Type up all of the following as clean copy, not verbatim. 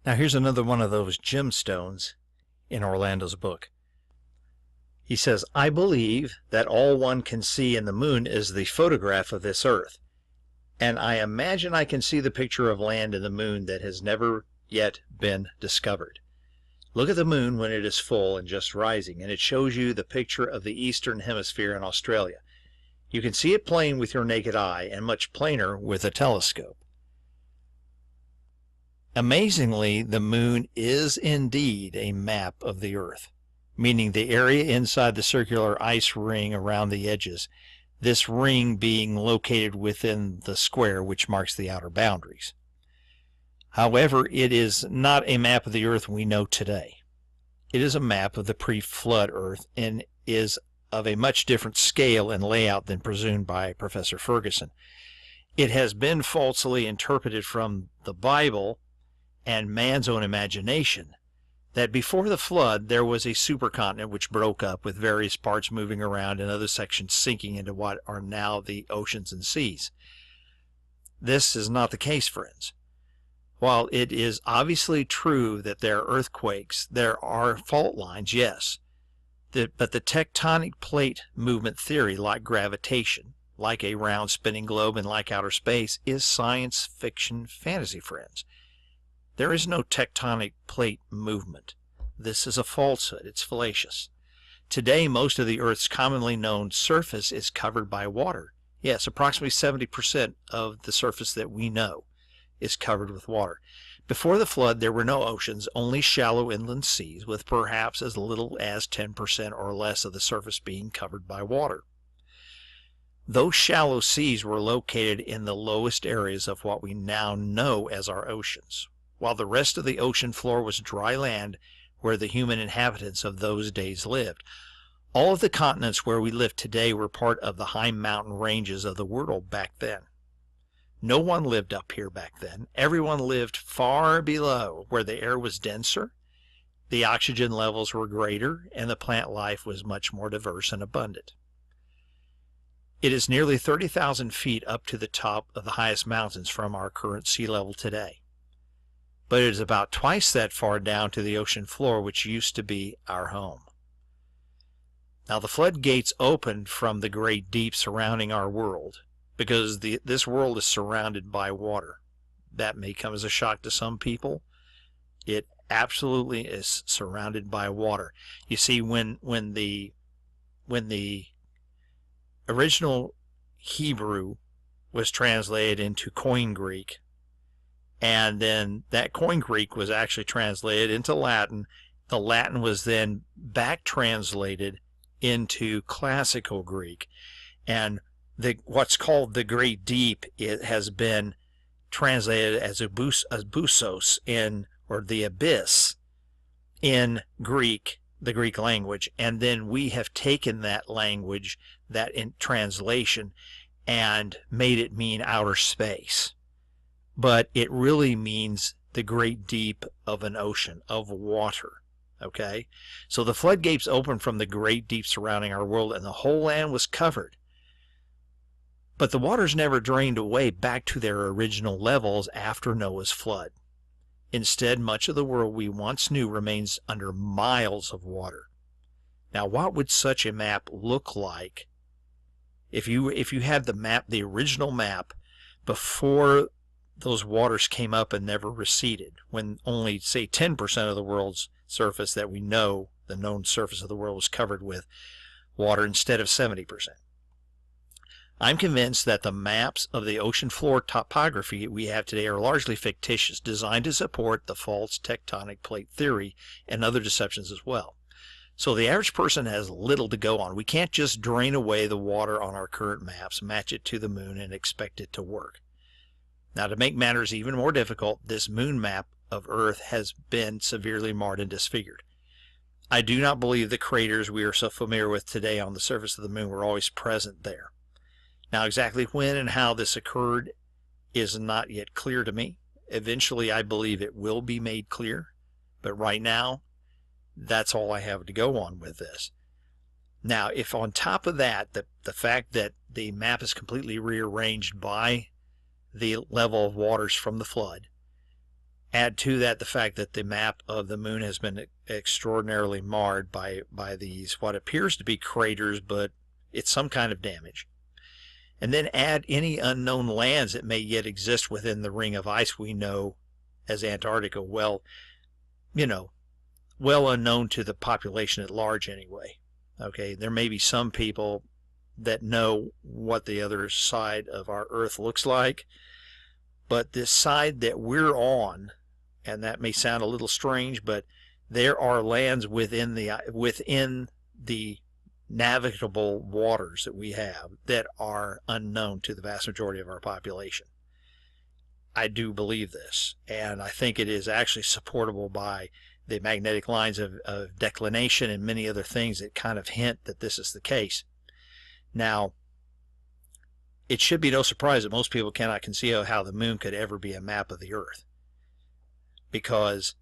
Now here's another one of those gemstones in Orlando's book. He says, I believe that all one can see in the moon is the photograph of this earth, and I imagine I can see the picture of land in the moon that has never yet been discovered. Look at the moon when it is full and just rising, and it shows you the picture of the eastern hemisphere in Australia. You can see it plain with your naked eye and much plainer with a telescope. Amazingly, the moon is indeed a map of the earth, meaning the area inside the circular ice ring around the edges, this ring being located within the square which marks the outer boundaries. However, it is not a map of the earth we know today. It is a map of the pre-flood earth and is of a much different scale and layout than presumed by Professor Ferguson. It has been falsely interpreted from the Bible and man's own imagination that before the flood there was a supercontinent which broke up with various parts moving around and other sections sinking into what are now the oceans and seas. This is not the case, friends. While it is obviously true that there are earthquakes, there are fault lines, yes. But the tectonic plate movement theory, like gravitation, like a round spinning globe, and like outer space, is science fiction fantasy, friends. There is no tectonic plate movement. This is a falsehood. It's fallacious. Today, most of the Earth's commonly known surface is covered by water. Yes, approximately 70% of the surface that we know is covered with water. Before the flood, there were no oceans, only shallow inland seas, with perhaps as little as 10% or less of the surface being covered by water. Those shallow seas were located in the lowest areas of what we now know as our oceans, while the rest of the ocean floor was dry land where the human inhabitants of those days lived. All of the continents where we live today were part of the high mountain ranges of the world back then. No one lived up here back then. Everyone lived far below, where the air was denser, the oxygen levels were greater, and the plant life was much more diverse and abundant. It is nearly 30,000 feet up to the top of the highest mountains from our current sea level today. But it is about twice that far down to the ocean floor, which used to be our home. Now the floodgates opened from the great deep surrounding our world, because this world is surrounded by water. That may come as a shock to some people. It absolutely is surrounded by water. You see, when the original Hebrew was translated into Koine Greek, and then that Koine Greek was actually translated into Latin, the Latin was then back translated into Classical Greek, and what's called the Great Deep, it has been translated as abusos or the abyss in Greek, the Greek language, and then we have taken that language, that in translation, and made it mean outer space. But it really means the great deep of an ocean, of water. Okay? So the floodgates opened from the great deep surrounding our world, and the whole land was covered. But the waters never drained away back to their original levels after Noah's flood. Instead, much of the world we once knew remains under miles of water. Now, what would such a map look like if you had the map, the original map, before those waters came up and never receded, when only, say, 10% of the world's surface that we know, the known surface of the world, was covered with water instead of 70%? I'm convinced that the maps of the ocean floor topography we have today are largely fictitious, designed to support the false tectonic plate theory and other deceptions as well. So the average person has little to go on. We can't just drain away the water on our current maps, match it to the moon, and expect it to work. Now, to make matters even more difficult, this moon map of Earth has been severely marred and disfigured. I do not believe the craters we are so familiar with today on the surface of the moon were always present there. Now, exactly when and how this occurred is not yet clear to me. Eventually, I believe it will be made clear, but right now, that's all I have to go on with this. Now, if on top of that, the fact that the map is completely rearranged by the level of waters from the flood, Add to that the fact that the map of the moon has been extraordinarily marred by these what appears to be craters, but it's some kind of damage. And then add any unknown lands that may yet exist within the ring of ice we know as Antarctica, well unknown to the population at large anyway. Okay, there may be some people that know what the other side of our Earth looks like, but this side that we're on, and that may sound a little strange, but there are lands within the navigable waters that we have that are unknown to the vast majority of our population. I do believe this, and I think it is actually supportable by the magnetic lines of declination and many other things that kind of hint that this is the case. Now, it should be no surprise that most people cannot conceive how the moon could ever be a map of the Earth, because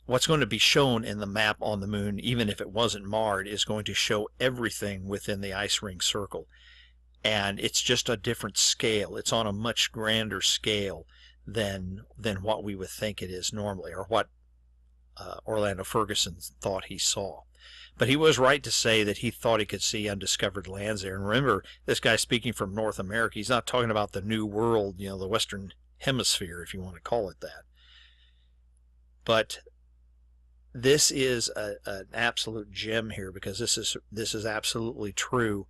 what's going to be shown in the map on the moon, even if it wasn't marred, is going to show everything within the ice ring circle. And it's just a different scale. It's on a much grander scale than what we would think it is normally, or what Orlando Ferguson thought he saw. But he was right to say that he thought he could see undiscovered lands there. And remember, this guy speaking from North America, he's not talking about the New World, the Western Hemisphere, if you want to call it that. But this is an absolute gem here, because this is absolutely true.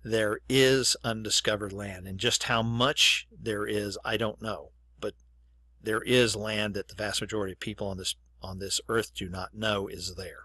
There is undiscovered land, and just how much there is, I don't know. But there is land that the vast majority of people on this earth do not know is there.